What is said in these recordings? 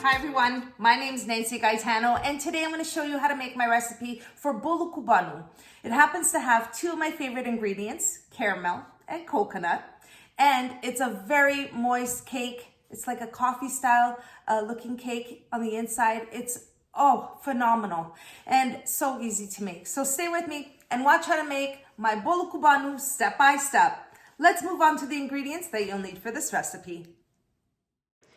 Hi everyone, my name is DIYwithnancyg, and today I'm going to show you how to make my recipe for Bolo Cubano. It happens to have two of my favorite ingredients, caramel and coconut, and it's a very moist cake. It's like a coffee style looking cake on the inside. It's phenomenal and so easy to make. So stay with me and watch how to make my Bolo Cubano step by step. Let's move on to the ingredients that you'll need for this recipe.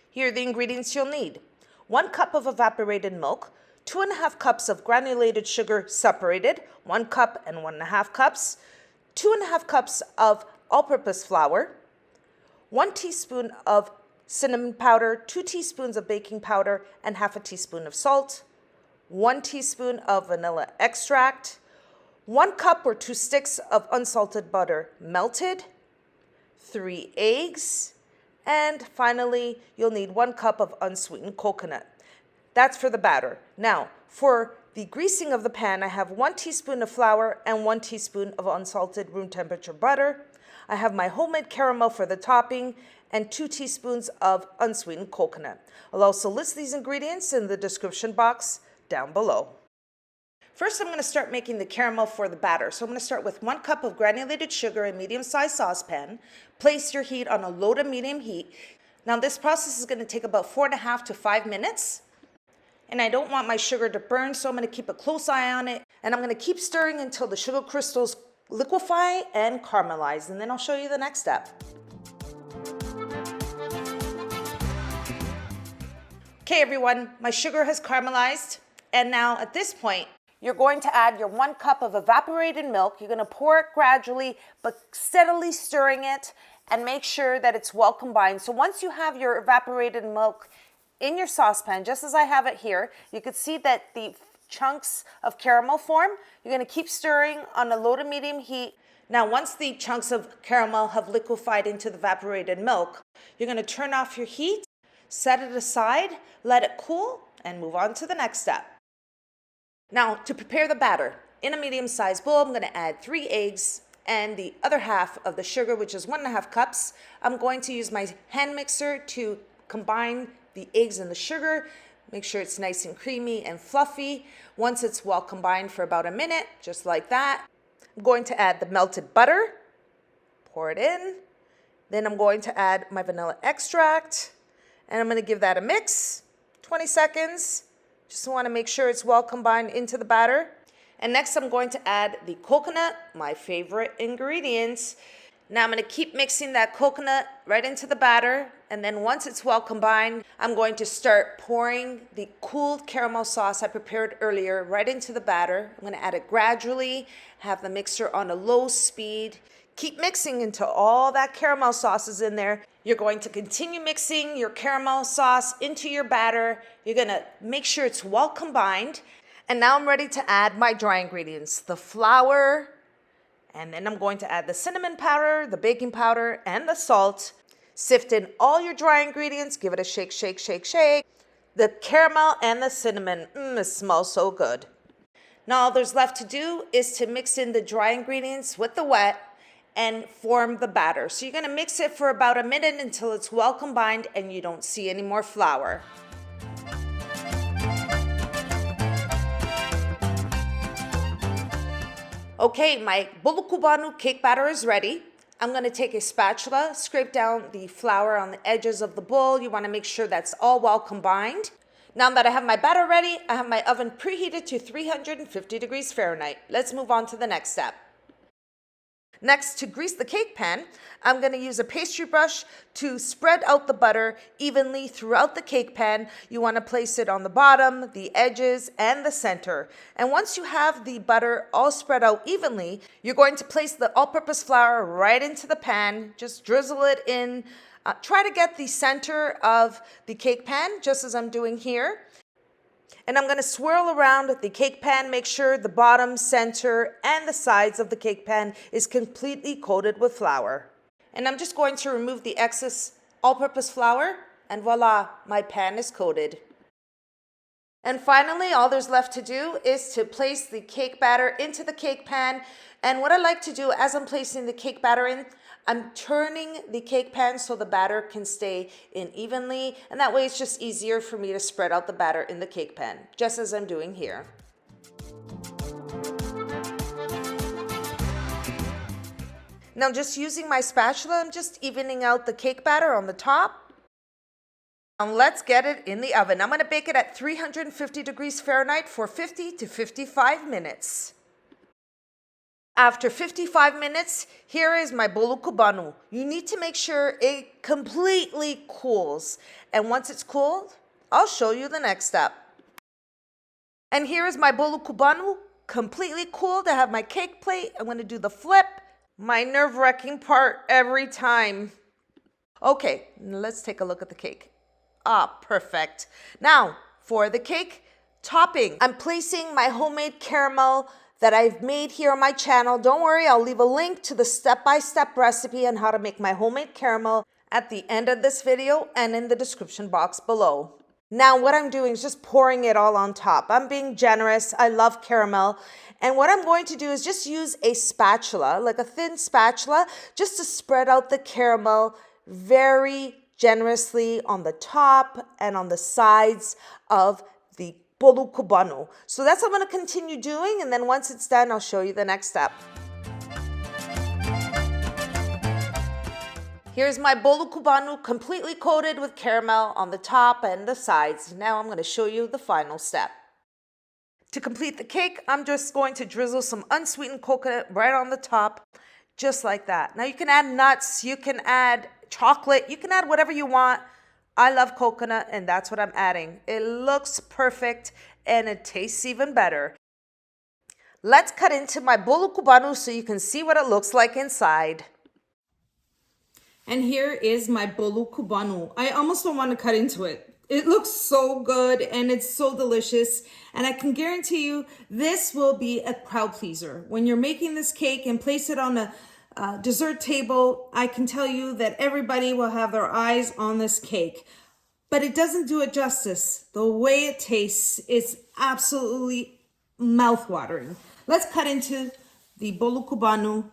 Here are the ingredients you'll need. 1 cup of evaporated milk, 2.5 cups of granulated sugar separated, 1 cup and 1.5 cups, 2.5 cups of all-purpose flour, 1 teaspoon of cinnamon powder, 2 teaspoons of baking powder, and half a teaspoon of salt, 1 teaspoon of vanilla extract, 1 cup or 2 sticks of unsalted butter melted, 3 eggs, and finally, you'll need 1 cup of unsweetened coconut. That's for the batter. Now, for the greasing of the pan, I have 1 teaspoon of flour and 1 teaspoon of unsalted room temperature butter. I have my homemade caramel for the topping and 2 teaspoons of unsweetened coconut. I'll also list these ingredients in the description box down below. First, I'm going to start making the caramel for the batter. So I'm going to start with 1 cup of granulated sugar in a medium-sized saucepan. Place your heat on a low to medium heat. Now this process is going to take about 4.5 to 5 minutes. And I don't want my sugar to burn, so I'm going to keep a close eye on it. And I'm going to keep stirring until the sugar crystals liquefy and caramelize. And then I'll show you the next step. Okay everyone, my sugar has caramelized. And now at this point, you're going to add your 1 cup of evaporated milk. You're going to pour it gradually, but steadily stirring it and make sure that it's well combined. So once you have your evaporated milk in your saucepan, just as I have it here, you can see that the chunks of caramel form. You're going to keep stirring on a low to medium heat. Now, once the chunks of caramel have liquefied into the evaporated milk, you're going to turn off your heat, set it aside, let it cool, and move on to the next step. Now, to prepare the batter, in a medium-sized bowl, I'm going to add 3 eggs and the other half of the sugar, which is 1.5 cups. I'm going to use my hand mixer to combine the eggs and the sugar, make sure it's nice and creamy and fluffy. Once it's well combined for about a minute, just like that, I'm going to add the melted butter, pour it in. Then I'm going to add my vanilla extract, and I'm going to give that a mix, 20 seconds. Just want to make sure it's well combined into the batter. And next I'm going to add the coconut, my favorite ingredients. Now I'm going to keep mixing that coconut right into the batter. And then once it's well combined, I'm going to start pouring the cooled caramel sauce I prepared earlier right into the batter. I'm going to add it gradually, have the mixer on a low speed. Keep mixing until all that caramel sauce is in there. You're going to continue mixing your caramel sauce into your batter. You're going to make sure it's well combined. And now I'm ready to add my dry ingredients, the flour, and then I'm going to add the cinnamon powder, the baking powder, and the salt. Sift in all your dry ingredients. Give it a shake, shake, shake, shake. The caramel and the cinnamon, it smells so good. Now all there's left to do is to mix in the dry ingredients with the wet and form the batter. So you're going to mix it for about a minute until it's well combined and you don't see any more flour. Okay, my Bolo Cubano cake batter is ready. I'm going to take a spatula, scrape down the flour on the edges of the bowl. You want to make sure that's all well combined. Now that I have my batter ready, I have my oven preheated to 350 degrees Fahrenheit. Let's move on to the next step. Next, to grease the cake pan, I'm going to use a pastry brush to spread out the butter evenly throughout the cake pan. You want to place it on the bottom, the edges, and the center. And once you have the butter all spread out evenly, you're going to place the all-purpose flour right into the pan. Just drizzle it in. Try to get the center of the cake pan, just as I'm doing here. And I'm going to swirl around the cake pan, make sure the bottom, center, and the sides of the cake pan is completely coated with flour. And I'm just going to remove the excess all-purpose flour, and voila, my pan is coated. And finally, all there's left to do is to place the cake batter into the cake pan. And what I like to do as I'm placing the cake batter in, I'm turning the cake pan so the batter can stay in evenly. And that way it's just easier for me to spread out the batter in the cake pan, just as I'm doing here. Now just using my spatula, I'm just evening out the cake batter on the top. Now let's get it in the oven. I'm going to bake it at 350 degrees Fahrenheit for 50 to 55 minutes. After 55 minutes, here is my Bolo Cubano. You need to make sure it completely cools. And once it's cooled, I'll show you the next step. And here is my Bolo Cubano, completely cooled. I have my cake plate. I'm going to do the flip. My nerve-wracking part every time. Okay, let's take a look at the cake. Ah, perfect. Now, for the cake topping, I'm placing my homemade caramel that I've made here on my channel. Don't worry, I'll leave a link to the step-by-step recipe on how to make my homemade caramel at the end of this video and in the description box below. Now, what I'm doing is just pouring it all on top. I'm being generous. I love caramel. And what I'm going to do is just use a spatula, like a thin spatula, just to spread out the caramel very generously on the top and on the sides of the Bolo Cubano. So that's what I'm going to continue doing, and then once it's done, I'll show you the next step. Here's my Bolo Cubano completely coated with caramel on the top and the sides. Now I'm going to show you the final step. To complete the cake, I'm just going to drizzle some unsweetened coconut right on the top, just like that. Now you can add nuts, you can add chocolate, you can add whatever you want. I love coconut, and that's what I'm adding. It looks perfect and it tastes even better. Let's cut into my Bolo Cubano so you can see what it looks like inside. And here is my Bolo Cubano. I almost don't want to cut into it. It looks so good and it's so delicious. And I can guarantee you this will be a crowd pleaser. When you're making this cake and place it on a dessert table, I can tell you that everybody will have their eyes on this cake. But it doesn't do it justice. The way it tastes is absolutely mouth-watering. Let's cut into the Bolo Cubano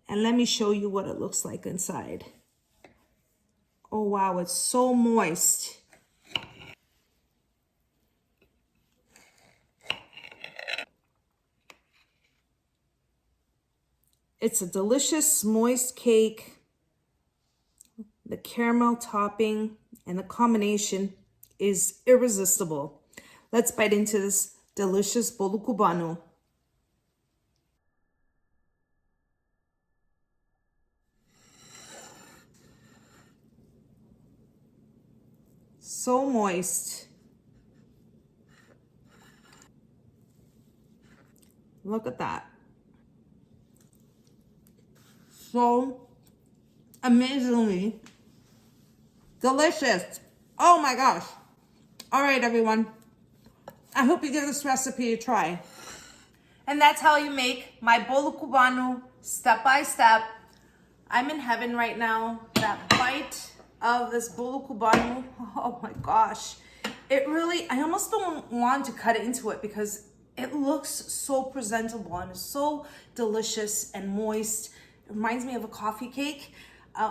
and let me show you what it looks like inside. Oh wow, it's so moist. It's a delicious, moist cake. The caramel topping and the combination is irresistible. Let's bite into this delicious Bolo Cubano. So moist. Look at that. So amazingly delicious. Oh my gosh. All right, everyone. I hope you give this recipe a try. And that's how you make my Bolo Cubano step by step. I'm in heaven right now. That bite of this Bolo Cubano, oh my gosh. It really, I almost don't want to cut into it because it looks so presentable and so delicious and moist. It reminds me of a coffee cake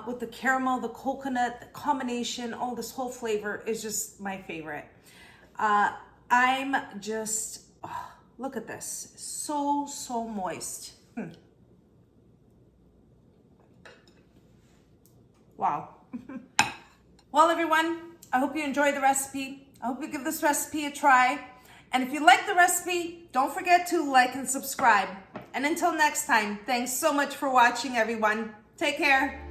with the caramel, the coconut, the combination. Oh, this whole flavor is just my favorite. I'm just, oh, look at this. So, so moist. Wow. Well, everyone, I hope you enjoyed the recipe. I hope you give this recipe a try. And if you like the recipe, don't forget to like and subscribe. And until next time, thanks so much for watching, everyone. Take care.